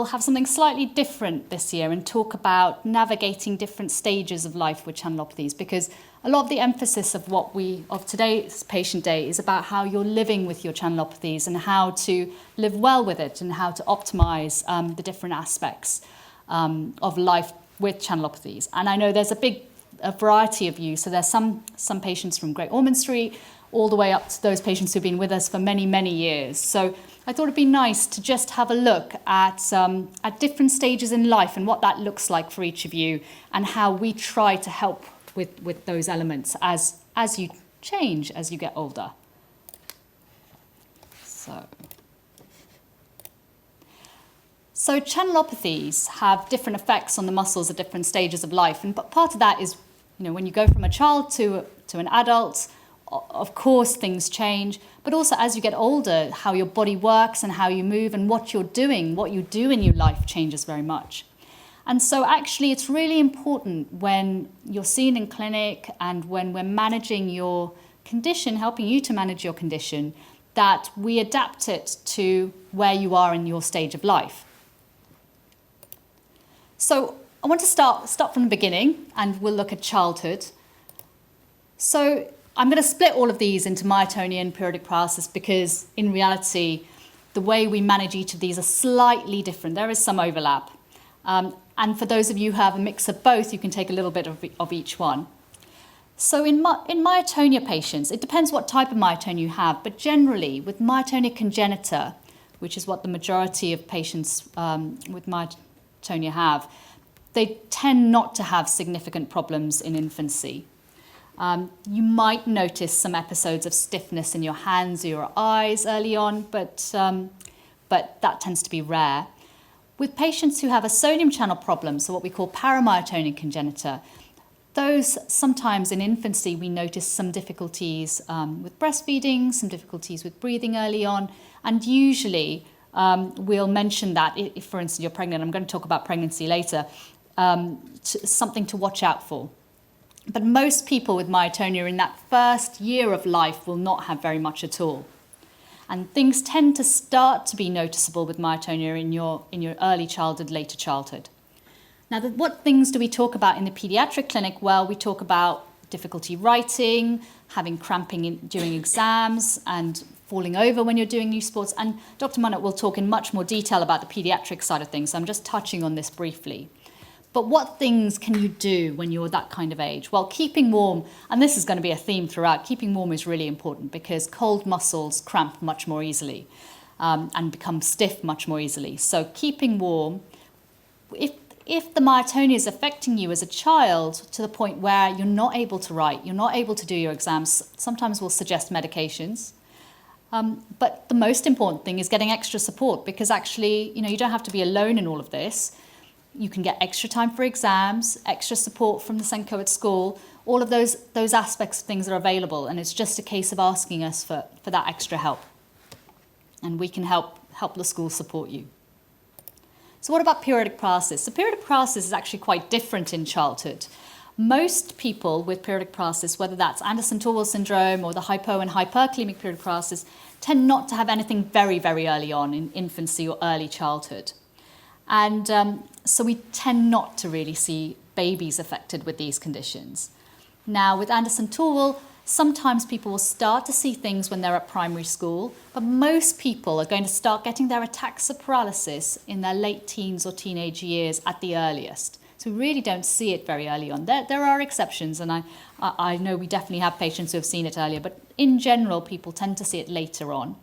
We'll have something slightly different this year and talk about navigating different stages of life with channelopathies, because a lot of the emphasis of today's patient day is about how you're living with your channelopathies and how to live well with it and how to optimize the different aspects of life with channelopathies. And I know there's a variety of you. So there's some patients from Great Ormond Street all the way up to those patients who've been with us for many, many years. So I thought it'd be nice to just have a look at different stages in life and what that looks like for each of you and how we try to help with those elements as you change, as you get older. So channelopathies have different effects on the muscles at different stages of life. And part of that is, when you go from a child to an adult, of course things change, but also as you get older, how your body works and how you move and what you do in your life changes very much. And so actually it's really important when you're seen in clinic and when we're managing your condition, helping you to manage your condition, that we adapt it to where you are in your stage of life. So I want to start from the beginning, and we'll look at childhood. So I'm going to split all of these into myotonia and periodic paralysis because in reality, the way we manage each of these are slightly different. There is some overlap. And for those of you who have a mix of both, you can take a little bit of each one. So in myotonia patients, it depends what type of myotonia you have, but generally with myotonia congenita, which is what the majority of patients with myotonia have, they tend not to have significant problems in infancy. You might notice some episodes of stiffness in your hands or your eyes early on, but that tends to be rare. With patients who have a sodium channel problem, so what we call paramyotonia congenita, those sometimes in infancy we notice some difficulties with breastfeeding, some difficulties with breathing early on, and usually we'll mention that if, for instance, you're pregnant, I'm going to talk about pregnancy later, something to watch out for. But most people with myotonia in that first year of life will not have very much at all. And things tend to start to be noticeable with myotonia in your early childhood, later childhood. Now, what things do we talk about in the pediatric clinic? Well, we talk about difficulty writing, having cramping during exams, and falling over when you're doing new sports. And Dr. Munnett will talk in much more detail about the pediatric side of things. So I'm just touching on this briefly. But what things can you do when you're that kind of age? Well, keeping warm, and this is going to be a theme throughout, keeping warm is really important because cold muscles cramp much more easily and become stiff much more easily. So keeping warm, if the myotonia is affecting you as a child to the point where you're not able to write, you're not able to do your exams, sometimes we'll suggest medications. But the most important thing is getting extra support because actually, you don't have to be alone in all of this. You can get extra time for exams, extra support from the Senko at school. All of those aspects of things are available, and it's just a case of asking us for that extra help. And we can help the school support you. So what about periodic paralysis? So periodic paralysis is actually quite different in childhood. Most people with periodic paralysis, whether that's Anderson-Torwell syndrome or the hypo and hyperkalemic periodic paralysis, tend not to have anything very, very early on in infancy or early childhood. And so we tend not to really see babies affected with these conditions. Now, with Anderson-Torwell, sometimes people will start to see things when they're at primary school, but most people are going to start getting their attacks of paralysis in their late teens or teenage years at the earliest. So we really don't see it very early on. There are exceptions, and I know we definitely have patients who have seen it earlier, but in general, people tend to see it later on.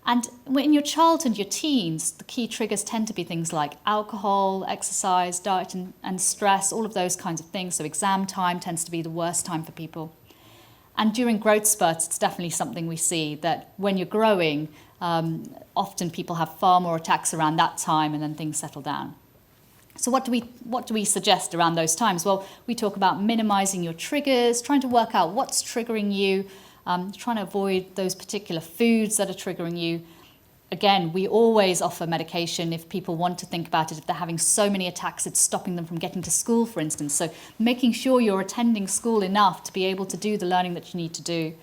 And in your childhood, your teens, the key triggers tend to be things like alcohol, exercise, diet and stress, all of those kinds of things. So exam time tends to be the worst time for people. And during growth spurts, it's definitely something we see that when you're growing, often people have far more attacks around that time and then things settle down. So what do we suggest around those times? Well, we talk about minimizing your triggers, trying to work out what's triggering you, trying to avoid those particular foods that are triggering you. Again, we always offer medication if people want to think about it. If they're having so many attacks, it's stopping them from getting to school, for instance. So making sure you're attending school enough to be able to do the learning that you need to do.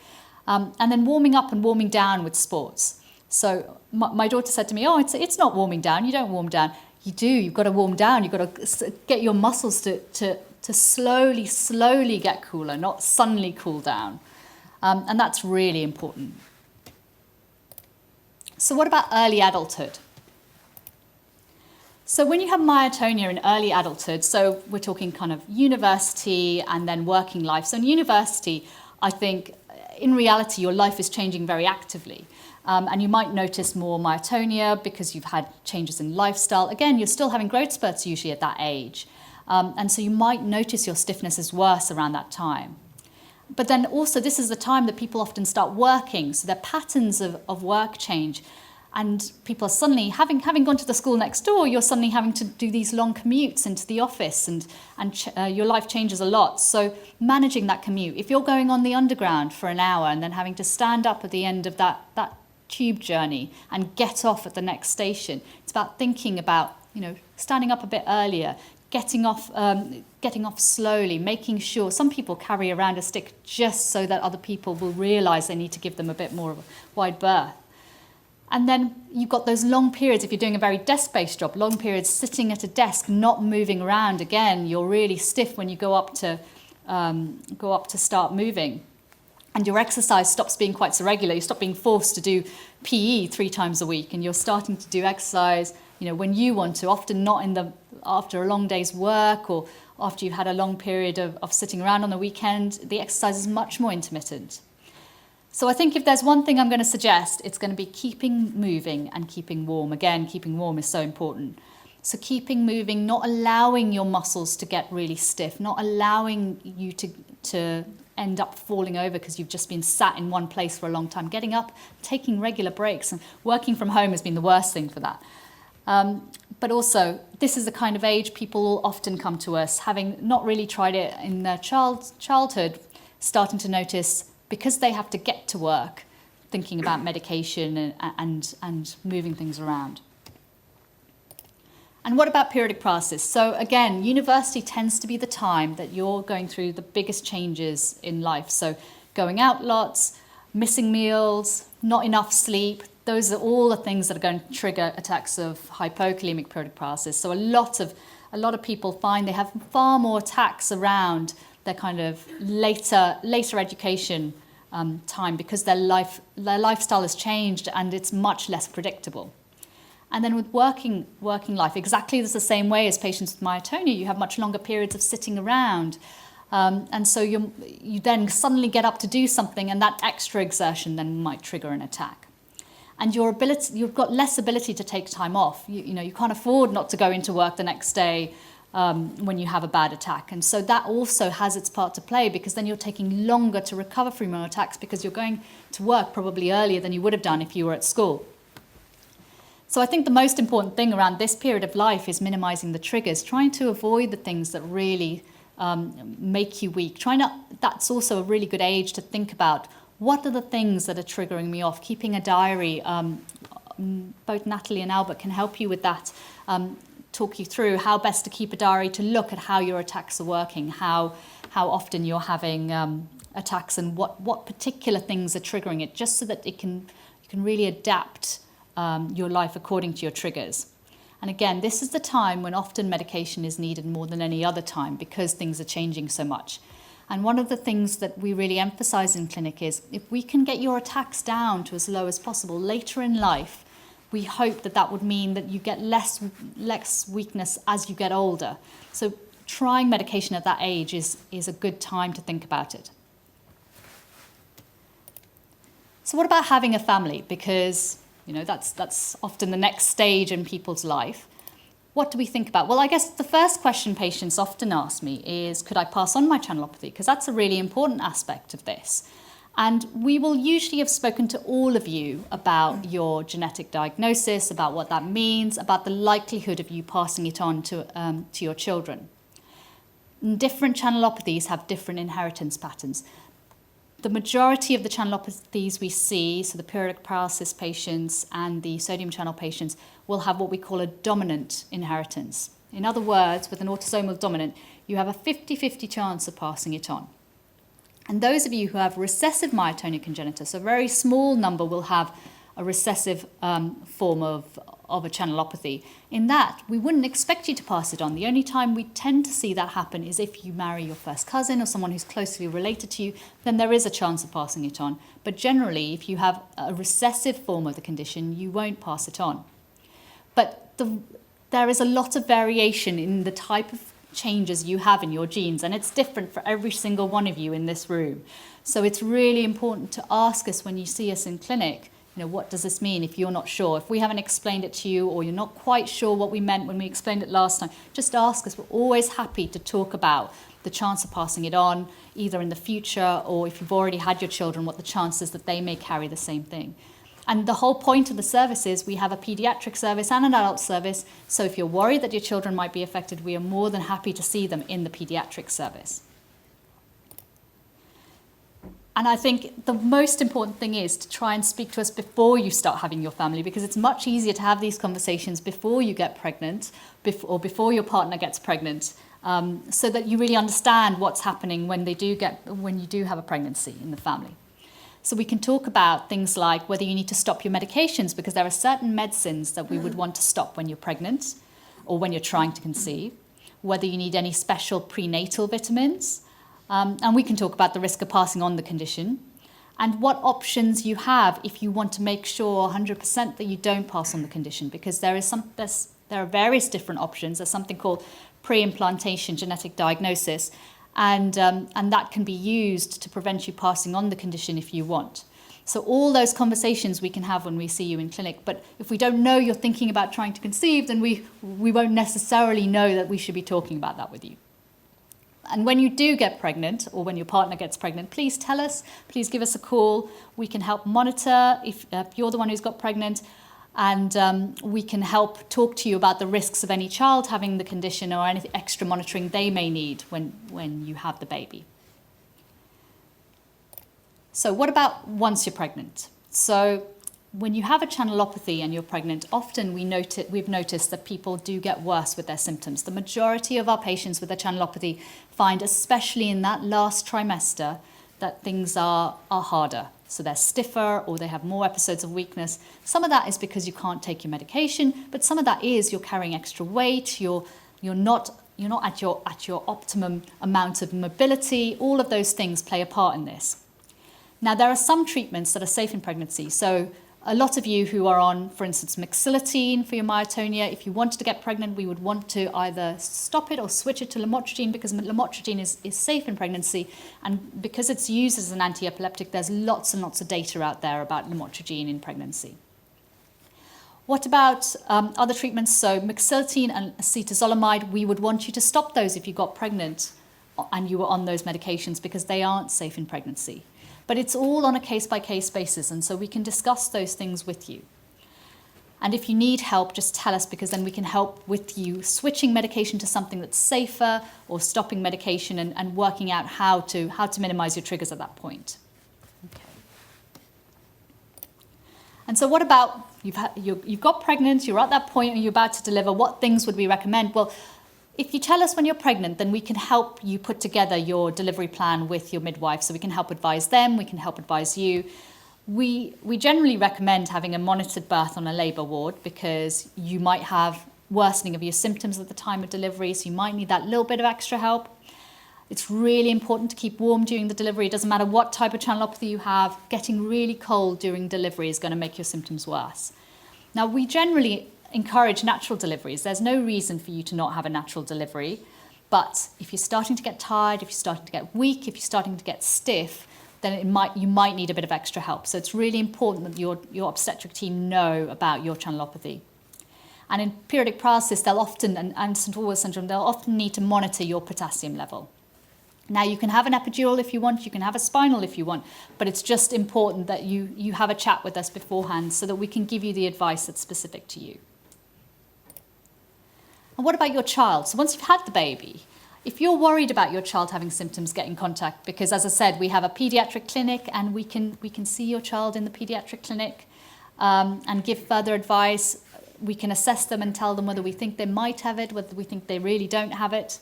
And then warming up and warming down with sports. So my daughter said to me, oh, it's not warming down. You don't warm down. you've got to warm down, you've got to get your muscles to slowly get cooler, not suddenly cool down. And that's really important. So what about early adulthood? So when you have myotonia in early adulthood, so we're talking kind of university and then working life. So in university, I think in reality, your life is changing very actively. And you might notice more myotonia because you've had changes in lifestyle. Again, you're still having growth spurts usually at that age. And so you might notice your stiffness is worse around that time. But then also this is the time that people often start working. So their patterns of work change. And people are suddenly, having gone to the school next door, you're suddenly having to do these long commutes into the office and your life changes a lot. So managing that commute, if you're going on the underground for an hour and then having to stand up at the end of that tube journey and get off at the next station, it's about thinking about, standing up a bit earlier, getting off slowly, making sure. Some people carry around a stick just so that other people will realise they need to give them a bit more of a wide berth. And then you've got those long periods, if you're doing a very desk-based job, long periods sitting at a desk, not moving around. Again, you're really stiff when you go up to start moving. And your exercise stops being quite so regular. You stop being forced to do PE 3 times a week, and you're starting to do exercise, when you want to, often not after a long day's work or after you've had a long period of sitting around on the weekend. The exercise is much more intermittent. So I think if there's one thing I'm going to suggest, it's going to be keeping moving and keeping warm. Again, keeping warm is so important. So keeping moving, not allowing your muscles to get really stiff, not allowing you to end up falling over because you've just been sat in one place for a long time. Getting up, taking regular breaks, and working from home has been the worst thing for that. But also, this is the kind of age people will often come to us, having not really tried it in their childhood, starting to notice, because they have to get to work, thinking about medication and moving things around. And what about periodic paralysis? So again, university tends to be the time that you're going through the biggest changes in life. So going out lots, missing meals, not enough sleep, those are all the things that are going to trigger attacks of hypokalemic periodic paralysis. So a lot of people find they have far more attacks around their kind of later education time because their lifestyle has changed and it's much less predictable. And then with working life, exactly the same way as patients with myotonia, you have much longer periods of sitting around. And so you then suddenly get up to do something, and that extra exertion then might trigger an attack. And you've got less ability to take time off. You can't afford not to go into work the next day when you have a bad attack. And so that also has its part to play, because then you're taking longer to recover from your attacks because you're going to work probably earlier than you would have done if you were at school. So I think the most important thing around this period of life is minimizing the triggers, trying to avoid the things that really make you weak. That's also a really good age to think about, what are the things that are triggering me off? Keeping a diary, both Natalie and Albert can help you with that, talk you through how best to keep a diary, to look at how your attacks are working, how often you're having attacks, and what particular things are triggering it, just so that you can really adapt your life according to your triggers. And again, this is the time when often medication is needed more than any other time because things are changing so much. And one of the things that we really emphasize in clinic is, if we can get your attacks down to as low as possible later in life, we hope that would mean that you get less weakness as you get older. So trying medication at that age is a good time to think about it. So what about having a family? Because that's often the next stage in people's life. What do we think about? Well, I guess the first question patients often ask me is, could I pass on my channelopathy? Because that's a really important aspect of this. And we will usually have spoken to all of you about your genetic diagnosis, about what that means, about the likelihood of you passing it on to your children. Different channelopathies have different inheritance patterns. The majority of the channelopathies we see, so the periodic paralysis patients and the sodium channel patients, will have what we call a dominant inheritance. In other words, with an autosomal dominant, you have a 50-50 chance of passing it on. And those of you who have recessive myotonia congenita, so a very small number will have a recessive form of of a channelopathy, in that we wouldn't expect you to pass it on. The only time we tend to see that happen is if you marry your first cousin or someone who's closely related to you, then there is a chance of passing it on. But generally, if you have a recessive form of the condition, you won't pass it on. But there is a lot of variation in the type of changes you have in your genes, and it's different for every single one of you in this room. So it's really important to ask us when you see us in clinic, what does this mean if you're not sure? If we haven't explained it to you or you're not quite sure what we meant when we explained it last time, just ask us. We're always happy to talk about the chance of passing it on, either in the future or if you've already had your children, what the chances that they may carry the same thing. And the whole point of the service is we have a pediatric service and an adult service. So if you're worried that your children might be affected, we are more than happy to see them in the pediatric service. And I think the most important thing is to try and speak to us before you start having your family, because it's much easier to have these conversations before you get pregnant or before your partner gets pregnant, so that you really understand what's happening when you do have a pregnancy in the family. So we can talk about things like whether you need to stop your medications, because there are certain medicines that we would want to stop when you're pregnant or when you're trying to conceive, whether you need any special prenatal vitamins, and we can talk about the risk of passing on the condition and what options you have if you want to make sure 100% that you don't pass on the condition, because there are various different options. There's something called pre-implantation genetic diagnosis, and that can be used to prevent you passing on the condition if you want. So all those conversations we can have when we see you in clinic, but if we don't know you're thinking about trying to conceive, then we won't necessarily know that we should be talking about that with you. And when you do get pregnant or when your partner gets pregnant, please tell us, please give us a call. We can help monitor if you're the one who's got pregnant, and we can help talk to you about the risks of any child having the condition or any extra monitoring they may need when you have the baby. So what about once you're pregnant? So when you have a channelopathy and you're pregnant, often we've noticed that people do get worse with their symptoms. The majority of our patients with a channelopathy find, especially in that last trimester, that things are harder. So they're stiffer or they have more episodes of weakness. Some of that is because you can't take your medication, but some of that is you're carrying extra weight, you're not at your optimum amount of mobility. All of those things play a part in this. Now, there are some treatments that are safe in pregnancy. So a lot of you who are on, for instance, mixilotine for your myotonia, if you wanted to get pregnant, we would want to either stop it or switch it to lamotrigine, because lamotrigine is safe in pregnancy. And because it's used as an anti-epileptic, there's lots and lots of data out there about lamotrigine in pregnancy. What about other treatments? So mixilotine and acetazolamide, we would want you to stop those if you got pregnant and you were on those medications, because they aren't safe in pregnancy. But it's all on a case-by-case basis, and so we can discuss those things with you. And if you need help, just tell us, because then we can help with you switching medication to something that's safer, or stopping medication and working out how to minimize your triggers at that point. Okay. And so what about, you've got pregnant, you're at that point and you're about to deliver, what things would we recommend? Well, if you tell us when you're pregnant, then we can help you put together your delivery plan with your midwife. So we can help advise them, we can help advise you. We generally recommend having a monitored birth on a labour ward, because you might have worsening of your symptoms at the time of delivery, so you might need that little bit of extra help. It's really important to keep warm during the delivery. It doesn't matter what type of channelopathy you have. Getting really cold during delivery is going to make your symptoms worse. Now, we generally encourage natural deliveries. There's no reason for you to not have a natural delivery. But if you're starting to get tired, if you're starting to get weak, if you're starting to get stiff, then you might need a bit of extra help. So it's really important that your obstetric team know about your channelopathy. And in periodic paralysis, they'll often, and St. August syndrome, they'll often need to monitor your potassium level. Now, you can have an epidural if you want, you can have a spinal if you want, but it's just important that you have a chat with us beforehand so that we can give you the advice that's specific to you. And what about your child? So once you've had the baby, if you're worried about your child having symptoms, get in contact, because as I said, we have a paediatric clinic and we can see your child in the paediatric clinic and give further advice. We can assess them and tell them whether we think they might have it, whether we think they really don't have it.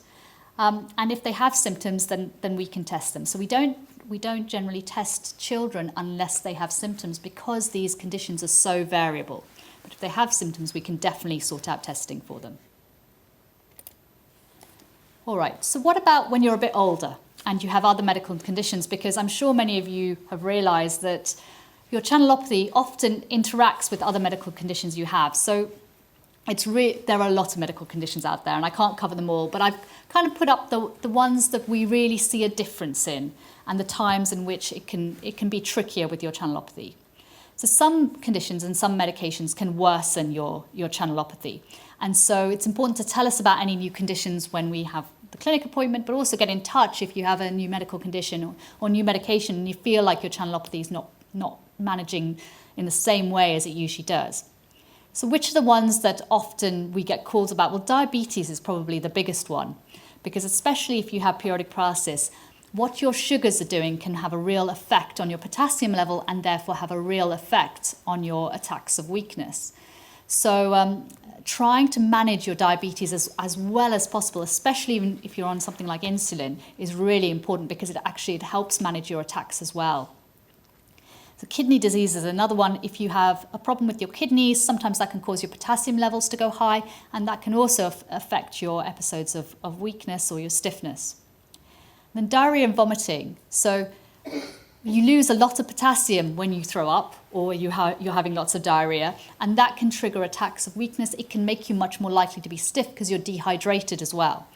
And if they have symptoms, then we can test them. So we don't generally test children unless they have symptoms, because these conditions are so variable. But But if they have symptoms, we can definitely sort out testing for them. All right, so what about when you're a bit older and you have other medical conditions? Because I'm sure many of you have realised that your channelopathy often interacts with other medical conditions you have. So there are a lot of medical conditions out there, and I can't cover them all, but I've kind of put up the ones that we really see a difference in and the times in which it can be trickier with your channelopathy. So some conditions and some medications can worsen your channelopathy. And so it's important to tell us about any new conditions when we have the clinic appointment, but also get in touch if you have a new medical condition or new medication and you feel like your channelopathy is not managing in the same way as it usually does. So which are the ones that often we get calls about? Well, diabetes is probably the biggest one, because especially if you have periodic paralysis, what your sugars are doing can have a real effect on your potassium level and therefore have a real effect on your attacks of weakness. So trying to manage your diabetes as well as possible, especially even if you're on something like insulin, is really important because it helps manage your attacks as well. So kidney disease is another one. If you have a problem with your kidneys, sometimes that can cause your potassium levels to go high, and that can also affect your episodes of weakness or your stiffness. And then diarrhea and vomiting. So you lose a lot of potassium when you throw up or you're having lots of diarrhea, and that can trigger attacks of weakness. It can make you much more likely to be stiff because you're dehydrated as well.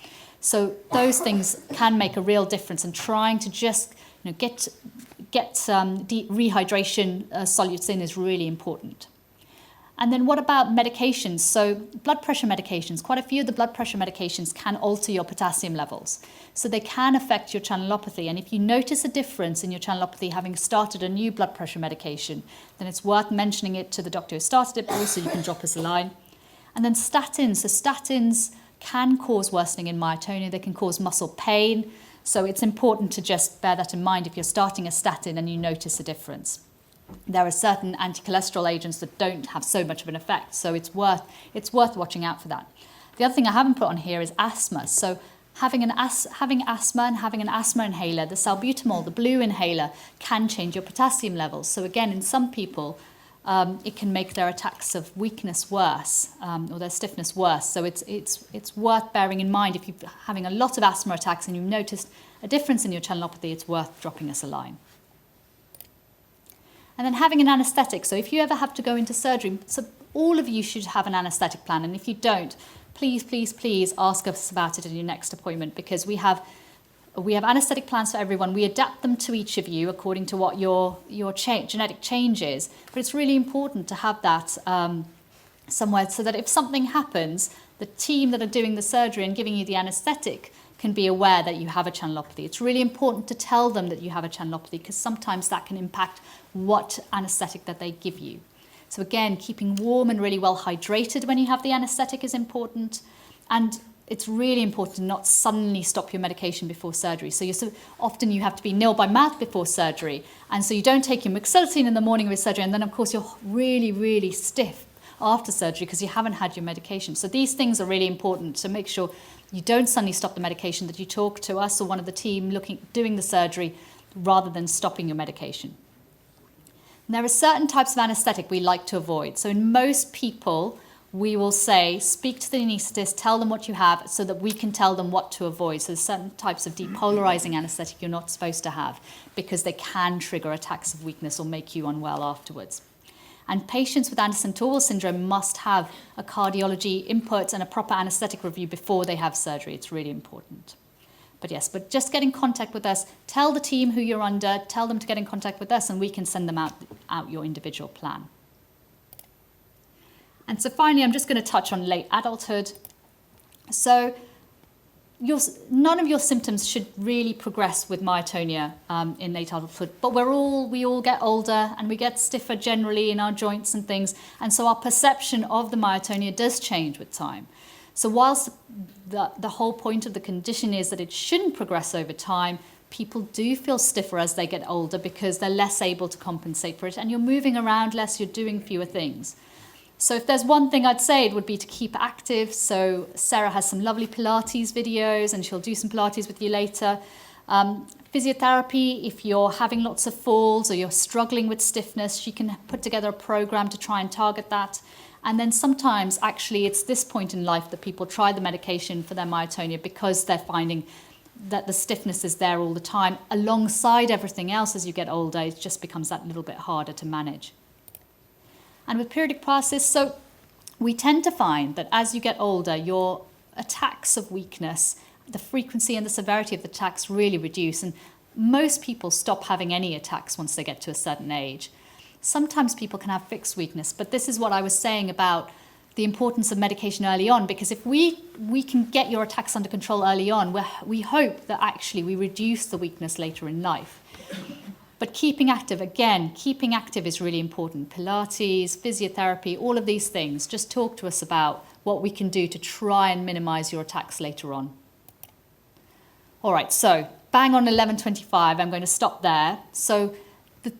So those things can make a real difference, and trying to just get rehydration solutes in is really important. And then what about medications? So blood pressure medications, quite a few of the blood pressure medications can alter your potassium levels. So they can affect your channelopathy. And if you notice a difference in your channelopathy having started a new blood pressure medication, then it's worth mentioning it to the doctor who started it, but also you can drop us a line. And then statins. So statins can cause worsening in myotonia. They can cause muscle pain. So it's important to just bear that in mind if you're starting a statin and you notice a difference. There are certain anti-cholesterol agents that don't have so much of an effect, so it's worth watching out for that. The other thing I haven't put on here is asthma. So having asthma and having an asthma inhaler, the salbutamol, the blue inhaler, can change your potassium levels. So again, in some people, it can make their attacks of weakness worse or their stiffness worse. So it's worth bearing in mind if you're having a lot of asthma attacks and you've noticed a difference in your channelopathy, it's worth dropping us a line. And then having an anaesthetic. So if you ever have to go into surgery, so all of you should have an anaesthetic plan. And if you don't, please, please, please ask us about it at your next appointment, because we have anaesthetic plans for everyone. We adapt them to each of you according to what your genetic change is. But it's really important to have that somewhere so that if something happens, the team that are doing the surgery and giving you the anaesthetic can be aware that you have a channelopathy. It's really important to tell them that you have a channelopathy, because sometimes that can impact what anaesthetic that they give you. So again, keeping warm and really well hydrated when you have the anaesthetic is important. And it's really important to not suddenly stop your medication before surgery. So often you have to be nil by mouth before surgery. And so you don't take your moxilocin in the morning of surgery, and then of course you're really, really stiff after surgery because you haven't had your medication. So these things are really important to make sure you don't suddenly stop the medication, that you talk to us or one of the team doing the surgery rather than stopping your medication. And there are certain types of anaesthetic we like to avoid. So in most people, we will say, speak to the anaesthetist, tell them what you have so that we can tell them what to avoid. So there's certain types of depolarizing anaesthetic you're not supposed to have because they can trigger attacks of weakness or make you unwell afterwards. And patients with Andersen-Torwell syndrome must have a cardiology input and a proper anaesthetic review before they have surgery. It's really important. But just get in contact with us. Tell the team who you're under. Tell them to get in contact with us, and we can send them out your individual plan. And so finally, I'm just going to touch on late adulthood. So none of your symptoms should really progress with myotonia in late adulthood, but we all get older and we get stiffer generally in our joints and things, and so our perception of the myotonia does change with time. So whilst the whole point of the condition is that it shouldn't progress over time, people do feel stiffer as they get older because they're less able to compensate for it, and you're moving around less, you're doing fewer things. So if there's one thing I'd say, it would be to keep active. So Sarah has some lovely Pilates videos and she'll do some Pilates with you later. Physiotherapy, if you're having lots of falls or you're struggling with stiffness, she can put together a program to try and target that. And then sometimes actually it's this point in life that people try the medication for their myotonia because they're finding that the stiffness is there all the time. Alongside everything else as you get older, it just becomes that little bit harder to manage. And with periodic paralysis, so we tend to find that as you get older, your attacks of weakness, the frequency and the severity of the attacks really reduce. And most people stop having any attacks once they get to a certain age. Sometimes people can have fixed weakness, but this is what I was saying about the importance of medication early on, because if we can get your attacks under control early on, we hope that actually we reduce the weakness later in life. But keeping active, again, keeping active is really important. Pilates, physiotherapy, all of these things. Just talk to us about what we can do to try and minimize your attacks later on. All right, so bang on 11:25, I'm going to stop there. So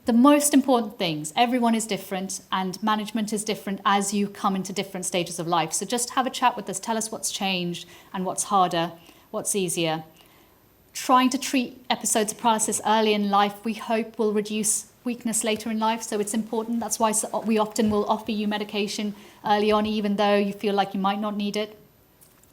the most important things, everyone is different and management is different as you come into different stages of life. So just have a chat with us, tell us what's changed and what's harder, what's easier. Trying to treat episodes of paralysis early in life, we hope will reduce weakness later in life. So it's important. That's why we often will offer you medication early on, even though you feel like you might not need it.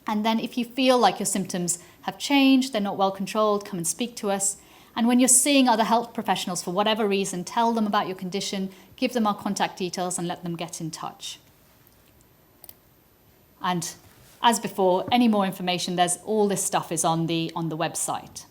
And then if you feel like your symptoms have changed, they're not well controlled, come and speak to us. And when you're seeing other health professionals for whatever reason, tell them about your condition, give them our contact details and let them get in touch. And as before, any more information, all this stuff is on the website.